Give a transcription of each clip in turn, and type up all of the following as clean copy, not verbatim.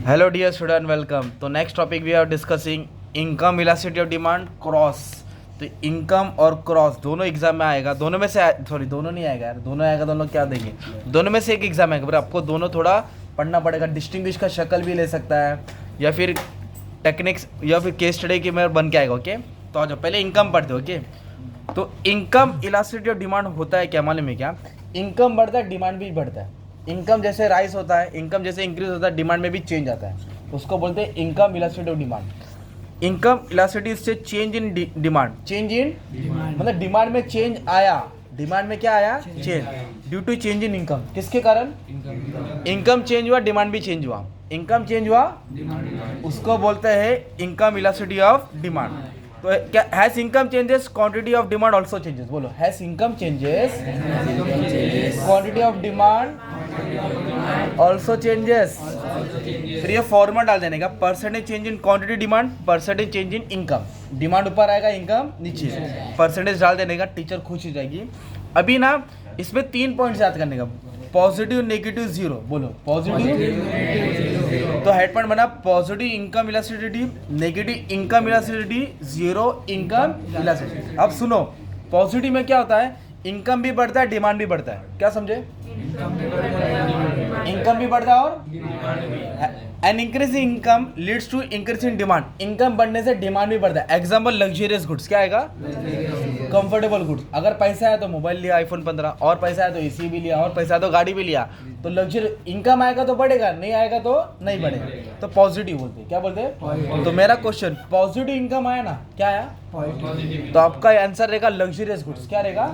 Hello dear student, welcome. तो next topic we are discussing income elasticity of demand cross. तो income और cross दोनों exam में आएगा, दोनों में से सॉरी दोनों नहीं आएगा यार, दोनों आएगा तो हम लोग क्या देंगे, दोनों में से एक एग्जाम आएगा, पर आपको दोनों थोड़ा पढ़ना पड़ेगा। डिस्टिंग्विश का शक्ल भी ले सकता है या फिर टेक्निक्स या फिर केस स्टडी की में बन के आएगा। ओके, तो आ जाओ पहले इनकम पढ़ते हो। ओके, तो इनकम इलास्टिसिटी ऑफ डिमांड होता है क्या मालूम है क्या? इनकम बढ़ता है, डिमांड भी बढ़ता है। इनकम जैसे राइज होता है, इनकम जैसे इंक्रीज होता है, डिमांड में भी चेंज आता है, उसको बोलते हैं income elasticity of demand. Income elasticity से change in demand, change in मतलब डिमांड में चेंज आया, डिमांड में क्या आया, change, due to change in income. किसके कारण? इनकम चेंज हुआ, डिमांड भी चेंज हुआ। इनकम चेंज हुआ, उसको बोलते हैं इनकम इलास्टिसिटी ऑफ डिमांड। तो क्या has income changes, quantity of demand also changes. बोलो, has income changes, quantity of demand also changes. फिर ये फॉर्मूला डाल देने का, percentage change in quantity demand, percentage change in income. Demand ऊपर आएगा, इनकम नीचे, परसेंटेज डाल देने का, टीचर खुश हो जाएगी। अभी ना इसमें 3 पॉइंट्स याद करने का, पॉजिटिव, नेगेटिव, जीरो। बोलो पॉजिटिव, तो हेड पॉइंट बना positive income elasticity, negative income elasticity, zero income elasticity. अब सुनो, पॉजिटिव में क्या होता है, इनकम भी बढ़ता है, डिमांड भी बढ़ता है। क्या समझे? इनकम भी बढ़ता है और an increase in income leads to increase in demand. Income बढ़ने से डिमांड भी बढ़ता है। एग्जाम्पल, लग्जरियस गुड्स क्या आएगा, कंफर्टेबल गुड्स। अगर पैसा है तो मोबाइल लिया आईफोन 15, और पैसा है तो एसी भी लिया, और पैसा है तो गाड़ी भी लिया, तो लग्जरी इनकम आएगा तो बढ़ेगा, नहीं आएगा तो नहीं बढ़ेगा। तो पॉजिटिव बोलते, क्या बोलते हैं? तो मेरा क्वेश्चन, पॉजिटिव इनकम आया ना, क्या आया? तो आपका आंसर रहेगा लग्जरियस गुड्स। क्या रहेगा?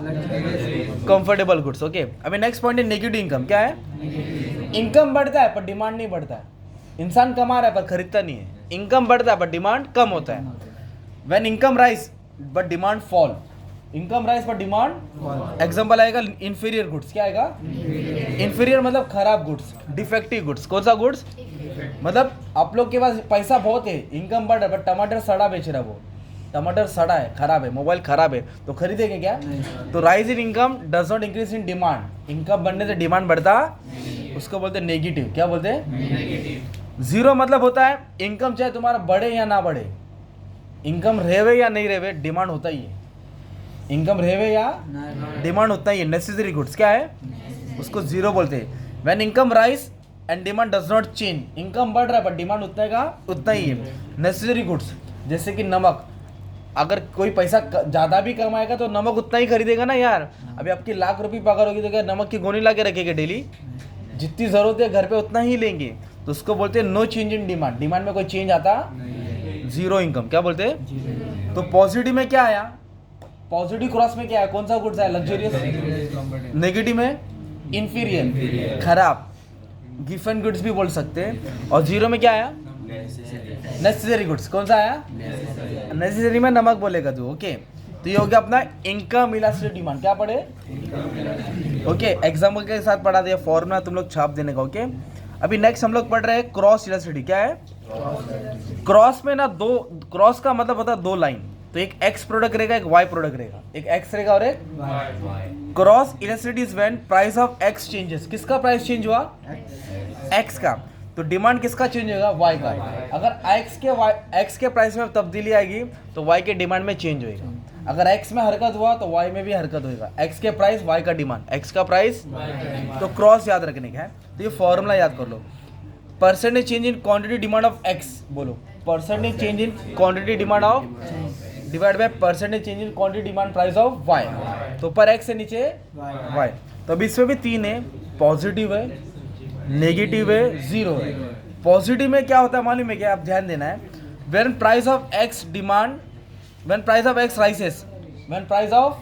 Comfortable goods. ओके, अभी नेक्स्ट पॉइंट है नेगेटिव इनकम। क्या है? इनकम बढ़ता है पर डिमांड नहीं बढ़ता है। इंसान कमा रहा है पर खरीदता नहीं है। इनकम बढ़ता है पर डिमांड कम होता है। When income rise but demand fall, income rise पर डिमांड। एग्जांपल आएगा इंफीरियर गुड्स। क्या आएगा? इंफीरियर मतलब खराब गुड्स, डिफेक्टिव गुड्स। कौन सा गुड्स? मतलब आप लोग के पास पैसा बहुत है, इनकम बढ़ रहा है, बट टमाटर सड़ा बेच रहा है, वो टमाटर सड़ा है, खराब है, मोबाइल खराब है, तो खरीदेंगे क्या? तो rise in income does not increase in demand. Income बढ़ने से डिमांड बढ़ता, उसको बोलते हैं नेगेटिव। क्या बोलते हैं? जीरो मतलब होता है इनकम चाहे तुम्हारा बढ़े या ना बढ़े, इनकम रहेवे या नहीं रहेवे, डिमांड होता ही है। इनकम रहेवे या डिमांड उतना ही है। नेसेसरी गुड्स क्या है, उसको जीरो बोलते हैं। When income rise and demand does not change, income बढ़ रहा है बट डिमांड उतना का उतना ही है। नेसेसरी गुड्स जैसे कि नमक, अगर कोई पैसा ज़्यादा भी कमाएगा तो नमक उतना ही खरीदेगा ना यार। अभी आपकी लाख रुपये पगार होगी तो क्या नमक की गोनी ला के रखेगा डेली? जितनी ज़रूरत है घर पे उतना ही लेंगे, तो उसको बोलते हैं no change in demand. Demand में कोई चेंज आता, जीरो इनकम। क्या बोलते हैं? तो पॉजिटिव में क्या आया, पॉजिटिव क्रॉस में क्या है, कौन सा गुड्स है? लग्जरियस। नेगेटिव में इंफीरियर, खराब, गिफन गुड्स भी बोल सकते हैं। और जीरो में क्या आया? Necessary goods. कौन सा आया? नेसेसरी में नमक बोलेगा तू। ओके, तो ये हो गया अपना इनकम इलास्टिसिटी डिमांड। क्या पढ़े? ओके, एग्जाम्पल के साथ पढ़ा दिया, फॉर्मूला तुम लोग छाप देने का। ओके, अभी नेक्स्ट हम लोग पढ़ रहे हैं क्रॉस इलास्टिसिटी। क्या है? क्रॉस में ना दो, क्रॉस का मतलब होता है दो लाइन, तो एक एक्स प्रोडक्ट रहेगा, एक वाई प्रोडक्ट रहेगा, एक एक्स रहेगा और एक cross elasticity is when price of x changes. किसका प्राइस चेंज हुआ? एक्स का। तो डिमांड किसका चेंज होगा? वाई का। अगर एक्स के प्राइस में तब्दीली आएगी तो वाई के डिमांड में चेंज होएगा। अगर एक्स में हरकत हुआ तो वाई में भी हरकत होएगा। एक्स के प्राइस, वाई का डिमांड, एक्स का प्राइस, तो क्रॉस याद रखने का है। तो ये फॉर्मूला याद कर लो, percentage change in quantity demand of X. बोलो, percentage change in quantity demand of divide by percentage change in quantity demand price of Y. तो ऊपर एक्स से नीचे वाई। तो अभी इसमें भी 3 है, पॉजिटिव है, नेगेटिव है, जीरो है। पॉजिटिव में क्या होता है मालूम है क्या? आप ध्यान देना है, when price of X demand, when price of X rises, when price of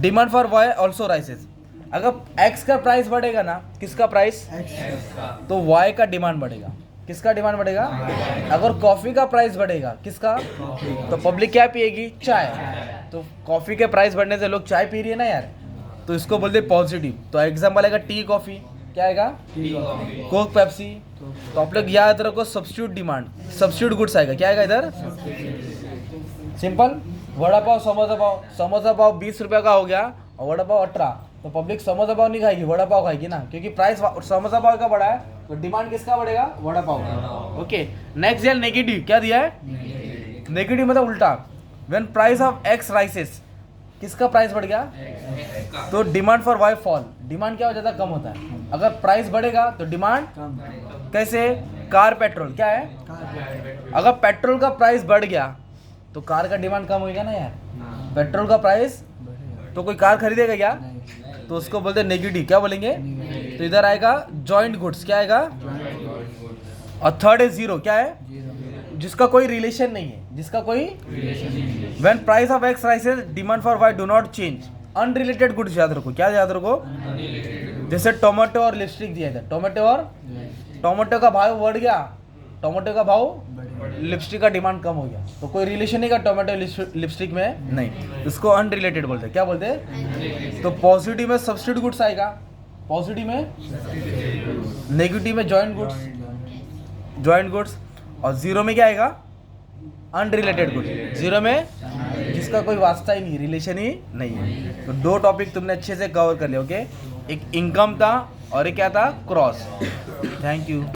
demand for Y also rises. अगर एक्स का प्राइस बढ़ेगा ना, किसका प्राइस? तो वाई का डिमांड बढ़ेगा। किसका डिमांड बढ़ेगा? अगर कॉफी का प्राइस बढ़ेगा, किसका? तो पब्लिक क्या पिएगी? चाय। तो कॉफी के प्राइस बढ़ने से लोग चाय पी रही है ना यार, तो इसको बोलते पॉजिटिव। तो एग्जाम्पल आएगा टी कॉफी। क्या आएगा? Coke, Pepsi. तो आप लोग याद रखो सब्स्टिट्यूट डिमांड, सब्स्टिट्यूट गुड्स आएगा। क्या आएगा इधर? सिंपल, वड़ा पाव, समोसा पाव। समोसा पाव 20 रुपये का हो गया और वड़ा पाव 18, तो पब्लिक समोसा पाव नहीं खाएगी, वड़ा पाव खाएगी ना, क्योंकि प्राइस समोसा पाव का बढ़ा है तो डिमांड किसका बढ़ेगा, वड़ा पाव का। ओके, नेक्स्ट है नेगेटिव। क्या दिया है, नेगेटिव मतलब उल्टा। When price of X rises, किसका प्राइस बढ़ गया, तो demand for Y fall, demand क्या हो जाता है, कम होता है। अगर प्राइस बढ़ेगा तो डिमांड कैसे, कार पेट्रोल क्या है, अगर पेट्रोल का प्राइस बढ़ गया तो कार का डिमांड कम होगा ना यार, पेट्रोल का प्राइस, तो कोई कार खरीदेगा क्या, तो उसको बोलते हैं नेगेटिव। क्या बोलेंगे, तो इधर आएगा जॉइंट गुड्स, क्या आएगा, और थर्ड है जीरो, क्या है, जिसका कोई रिलेशन नहीं है, जिसका कोई, when price of X राइसेस demand for why do not change, unrelated goods याद रखो। क्या याद रखो, जैसे टोमेटो और लिपस्टिक दिया था, टोमेटो का भाव बढ़ गया, टोमेटो का भाव, लिपस्टिक का डिमांड कम हो गया, तो कोई रिलेशन नहीं का टोमेटो लिपस्टिक में, नहीं, इसको अनरिलेटेड बोलते हैं। क्या बोलते हैं, तो पॉजिटिव में सब्स्टिट्यूट गुड्स आएगा, पॉजिटिव में, नेगेटिव में जॉइंट गुड्स, और जीरो में क्या आएगा, अनरिलेटेड गुड्स, जीरो में जिसका कोई वास्ता ही नहीं, रिलेशन ही नहीं है। तो दो टॉपिक तुमने अच्छे से कवर कर लिया। ओके, एक इनकम था और एक क्या था, क्रॉस। Thank you.